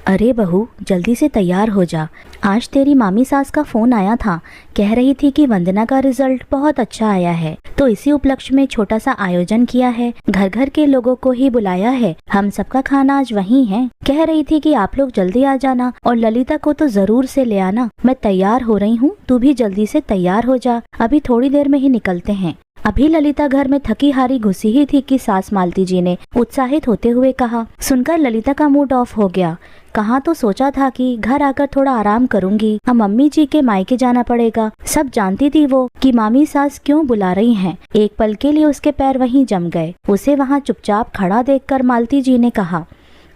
अरे बहू, जल्दी से तैयार हो जा। आज तेरी मामी सास का फोन आया था। कह रही थी कि वंदना का रिजल्ट बहुत अच्छा आया है, तो इसी उपलक्ष्य में छोटा सा आयोजन किया है। घर घर के लोगों को ही बुलाया है। हम सबका खाना आज वहीं है। कह रही थी कि आप लोग जल्दी आ जाना और ललिता को तो जरूर से ले आना। मैं तैयार हो रही हूँ, तू भी जल्दी से तैयार हो जा। अभी थोड़ी देर में ही निकलते हैं। अभी ललिता घर में थकी हारी घुसी ही थी कि सास मालती जी ने उत्साहित होते हुए कहा। सुनकर ललिता का मूड ऑफ हो गया। कहाँ तो सोचा था कि घर आकर थोड़ा आराम करूंगी, अब मम्मी जी के मायके जाना पड़ेगा। सब जानती थी वो कि मामी सास क्यों बुला रही हैं। एक पल के लिए उसके पैर वहीं जम गए। उसे वहाँ चुपचाप खड़ा देखकर मालती जी ने कहा,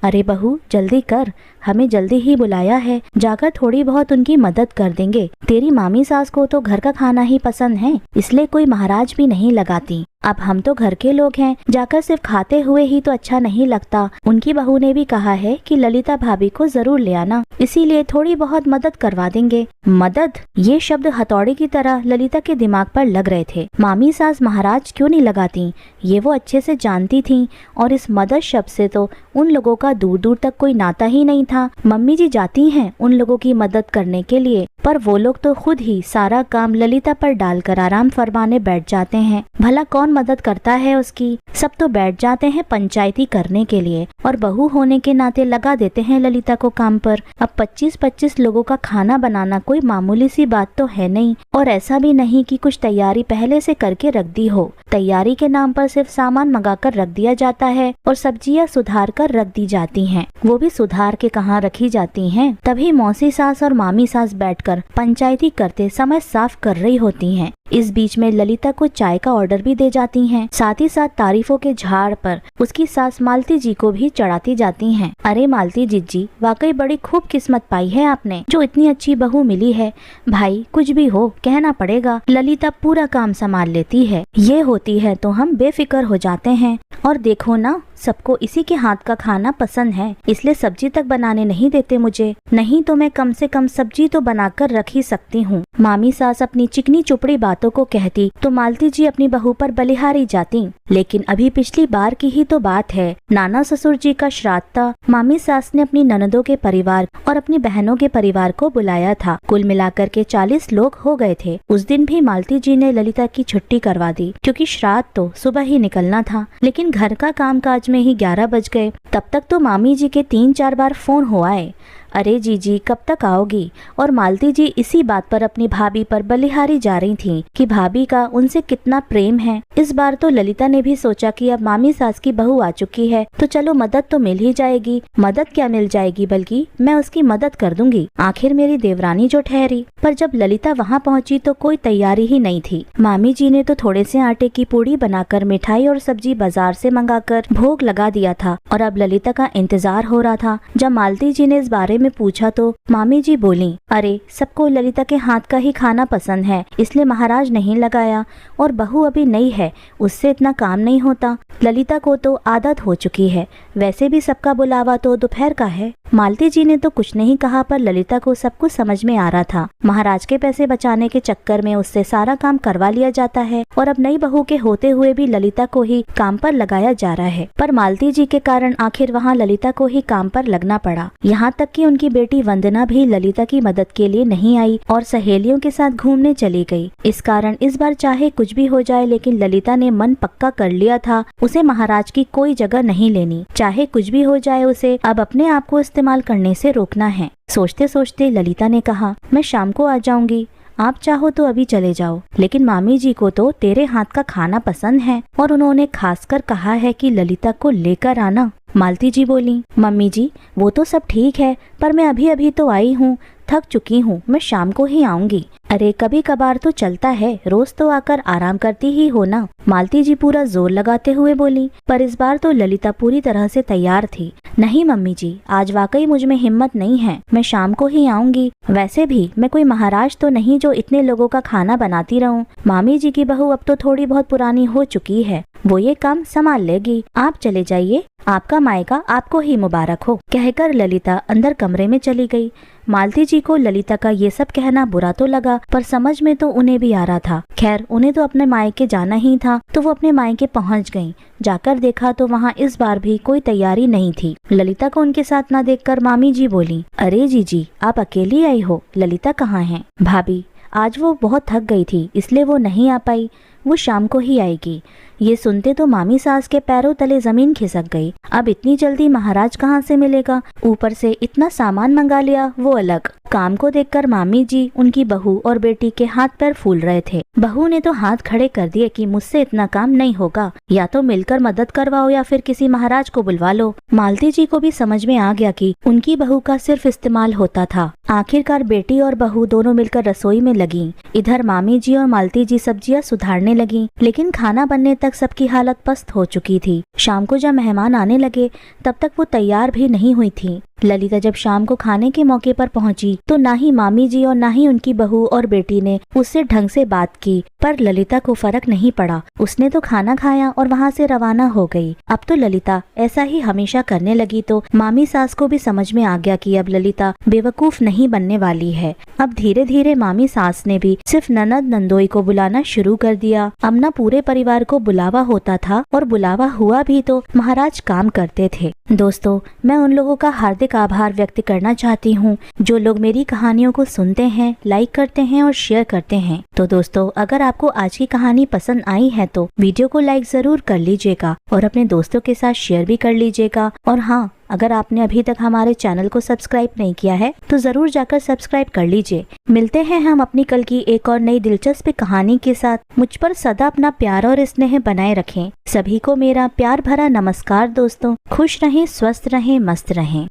अरे बहू जल्दी कर, हमें जल्दी ही बुलाया है। जाकर थोड़ी बहुत उनकी मदद कर देंगे। तेरी मामी सास को तो घर का खाना ही पसंद है, इसलिए कोई महाराज भी नहीं लगाती। अब हम तो घर के लोग हैं, जाकर सिर्फ खाते हुए ही तो अच्छा नहीं लगता। उनकी बहू ने भी कहा है कि ललिता भाभी को जरूर ले आना, इसीलिए थोड़ी बहुत मदद करवा देंगे। मदद, ये शब्द हथौड़े की तरह ललिता के दिमाग पर लग रहे थे। मामी सास महाराज क्यों नहीं लगाती, ये वो अच्छे से जानती थी। और इस मदद शब्द से तो उन लोगों का दूर दूर तक कोई नाता ही नहीं था। मम्मी जी जाती हैं उन लोगों की मदद करने के लिए, पर वो लोग तो खुद ही सारा काम ललिता पर डालकर आराम फरमाने बैठ जाते हैं। भला कौन मदद करता है उसकी? सब तो बैठ जाते हैं पंचायती करने के लिए और बहू होने के नाते लगा देते हैं ललिता को काम पर। अब 25-25 लोगों का खाना बनाना कोई मामूली सी बात तो है नहीं। और ऐसा भी नहीं कि कुछ तैयारी पहले से करके रख दी हो। तैयारी के नाम पर सिर्फ सामान मंगाकर रख दिया जाता है और सब्जियां सुधार कर रख दी जाती हैं। वो भी सुधार के कहाँ रखी जाती हैं। तभी मौसी सास और मामी सास बैठकर पंचायती करते समय साफ कर रही होती हैं। इस बीच में ललिता को चाय का ऑर्डर भी दे जाती हैं। साथ ही साथ तारीफों के झाड़ पर उसकी सास मालती जी को भी चढ़ाती जाती हैं। अरे मालती जी, वाकई बड़ी खूब किस्मत पाई है आपने, जो इतनी अच्छी बहू मिली है। भाई कुछ भी हो कहना पड़ेगा, ललिता पूरा काम संभाल लेती है। ये होती है तो हम बेफिक्र हो जाते हैं। और देखो ना, सबको इसी के हाथ का खाना पसंद है, इसलिए सब्जी तक बनाने नहीं देते मुझे। नहीं तो मैं कम से कम सब्जी तो बनाकर रख ही सकती हूँ। मामी सास अपनी चिकनी चुपड़ी बातों को कहती तो मालती जी अपनी बहू पर बलिहारी जाती। लेकिन अभी पिछली बार की ही तो बात है। नाना ससुर जी का श्राद्ध था। मामी सास ने अपनी ननदों के परिवार और अपनी बहनों के परिवार को बुलाया था। कुल मिलाकर के 40 लोग हो गए थे। उस दिन भी मालती जी ने ललिता की छुट्टी करवा दी, क्योंकि श्राद्ध तो सुबह ही निकलना था। लेकिन घर का कामकाज में ही 11 बज गए। तब तक तो मामी जी के 3-4 बार फोन हो आए, अरे जीजी कब तक आओगी? और मालती जी इसी बात पर अपनी भाभी पर बलिहारी जा रही थी कि भाभी का उनसे कितना प्रेम है। इस बार तो ललिता ने भी सोचा कि अब मामी सास की बहू आ चुकी है तो चलो मदद तो मिल ही जाएगी। मदद क्या मिल जाएगी, बल्कि मैं उसकी मदद कर दूंगी। आखिर मेरी देवरानी जो ठहरी। पर जब ललिता वहाँ पहुँची तो कोई तैयारी ही नहीं थी। मामी जी ने तो थोड़े से आटे की पूड़ी बनाकर मिठाई और सब्जी बाजार से मंगाकर भोग लगा दिया था और अब ललिता का इंतजार हो रहा था। जब मालती जी ने इस बारे में पूछा तो मामी जी बोली, अरे सबको ललिता के हाथ का ही खाना पसंद है, इसलिए महाराज नहीं लगाया। और बहू अभी नई है, उससे इतना काम नहीं होता। ललिता को तो आदत हो चुकी है। वैसे भी सबका बुलावा तो दोपहर का है। मालती जी ने तो कुछ नहीं कहा, पर ललिता को सब कुछ समझ में आ रहा था। महाराज के पैसे बचाने के चक्कर में उससे सारा काम करवा लिया जाता है और अब नई बहू के होते हुए भी ललिता को ही काम पर लगाया जा रहा है। पर मालती जी के कारण आखिर वहाँ ललिता को ही काम पर लगना पड़ा। यहाँ तक कि उनकी बेटी वंदना भी ललिता की मदद के लिए नहीं आई और सहेलियों के साथ घूमने चली गई। इस कारण इस बार चाहे कुछ भी हो जाए, लेकिन ललिता ने मन पक्का कर लिया था उसे महाराज की कोई जगह नहीं लेनी। चाहे कुछ भी हो जाए, उसे अब अपने आप को इस्तेमाल करने से रोकना है। सोचते सोचते ललिता ने कहा, मैं शाम को आ जाऊंगी, आप चाहो तो अभी चले जाओ। लेकिन मामी जी को तो तेरे हाथ का खाना पसंद है और उन्होंने खासकर कहा है कि ललिता को लेकर आना। मालती जी बोली, मम्मी जी वो तो सब ठीक है, पर मैं अभी अभी तो आई हूँ, थक चुकी हूँ, मैं शाम को ही आऊंगी। अरे कभी कभार तो चलता है, रोज तो आकर आराम करती ही हो ना। मालती जी पूरा जोर लगाते हुए बोली। पर इस बार तो ललिता पूरी तरह से तैयार थी। नहीं मम्मी जी, आज वाकई मुझ में हिम्मत नहीं है, मैं शाम को ही आऊंगी। वैसे भी मैं कोई महाराज तो नहीं जो इतने लोगों का खाना बनाती रहूं। मामी जी की बहू अब तो थोड़ी बहुत पुरानी हो चुकी है, वो ये काम संभाल लेगी, आप चले जाइए, आपका मायका आपको ही मुबारक हो। कहकर ललिता अंदर कमरे में चली गई। मालती जी को ललिता का ये सब कहना बुरा तो लगा, पर समझ में तो उन्हें भी आ रहा था। खैर, उन्हें तो अपने मायके जाना ही था, तो वो अपने मायके पहुंच गईं। जाकर देखा तो वहाँ इस बार भी कोई तैयारी नहीं थी। ललिता को उनके साथ न देखकर मामी जी बोली, अरे जीजी, आप अकेली आई हो, ललिता कहाँ है? भाभी, आज वो बहुत थक गई थी, इसलिए वो नहीं आ पाई, वो शाम को ही आएगी। ये सुनते तो मामी सास के पैरों तले जमीन खिसक गई। अब इतनी जल्दी महाराज कहाँ से मिलेगा? ऊपर से इतना सामान मंगा लिया, वो अलग। काम को देखकर मामी जी, उनकी बहू और बेटी के हाथ पैर फूल रहे थे। बहू ने तो हाथ खड़े कर दिए कि मुझसे इतना काम नहीं होगा, या तो मिलकर मदद करवाओ या फिर किसी महाराज को बुलवा लो। मालती जी को भी समझ में आ गया कि उनकी बहू का सिर्फ इस्तेमाल होता था। आखिरकार बेटी और बहू दोनों मिलकर रसोई में लगी। इधर मामी जी और मालती जी सब्जियां सुधारने लगी, लेकिन खाना बनने तक सबकी हालत पस्त हो चुकी थी। शाम को जब मेहमान आने लगे तब तक वो तैयार भी नहीं हुई थी। ललिता जब शाम को खाने के मौके पर पहुंची तो ना ही मामी जी और ना ही उनकी बहू और बेटी ने उससे ढंग से बात की, पर ललिता को फर्क नहीं पड़ा। उसने तो खाना खाया और वहां से रवाना हो गई। अब तो ललिता ऐसा ही हमेशा करने लगी, तो मामी सास को भी समझ में आ गया कि अब ललिता बेवकूफ नहीं बनने वाली है। अब धीरे धीरे मामी सास ने भी सिर्फ ननद नंदोई को बुलाना शुरू कर दिया। अब न पूरे परिवार को बुलावा होता था, और बुलावा हुआ भी तो महाराज काम करते थे। दोस्तों, मैं उन लोगों का हार्दिक आभार व्यक्त करना चाहती हूँ जो लोग मेरी कहानियों को सुनते हैं, लाइक करते हैं और शेयर करते हैं। तो दोस्तों, अगर आपको आज की कहानी पसंद आई है तो वीडियो को लाइक जरूर कर लीजिएगा और अपने दोस्तों के साथ शेयर भी कर लीजिएगा। और हाँ, अगर आपने अभी तक हमारे चैनल को सब्सक्राइब नहीं किया है तो जरूर जाकर सब्सक्राइब कर लीजिए। मिलते हैं हम अपनी कल की एक और नई दिलचस्प कहानी के साथ। मुझ पर सदा अपना प्यार और स्नेह बनाए रखें। सभी को मेरा प्यार भरा नमस्कार दोस्तों। खुश रहें, स्वस्थ रहें, मस्त रहें।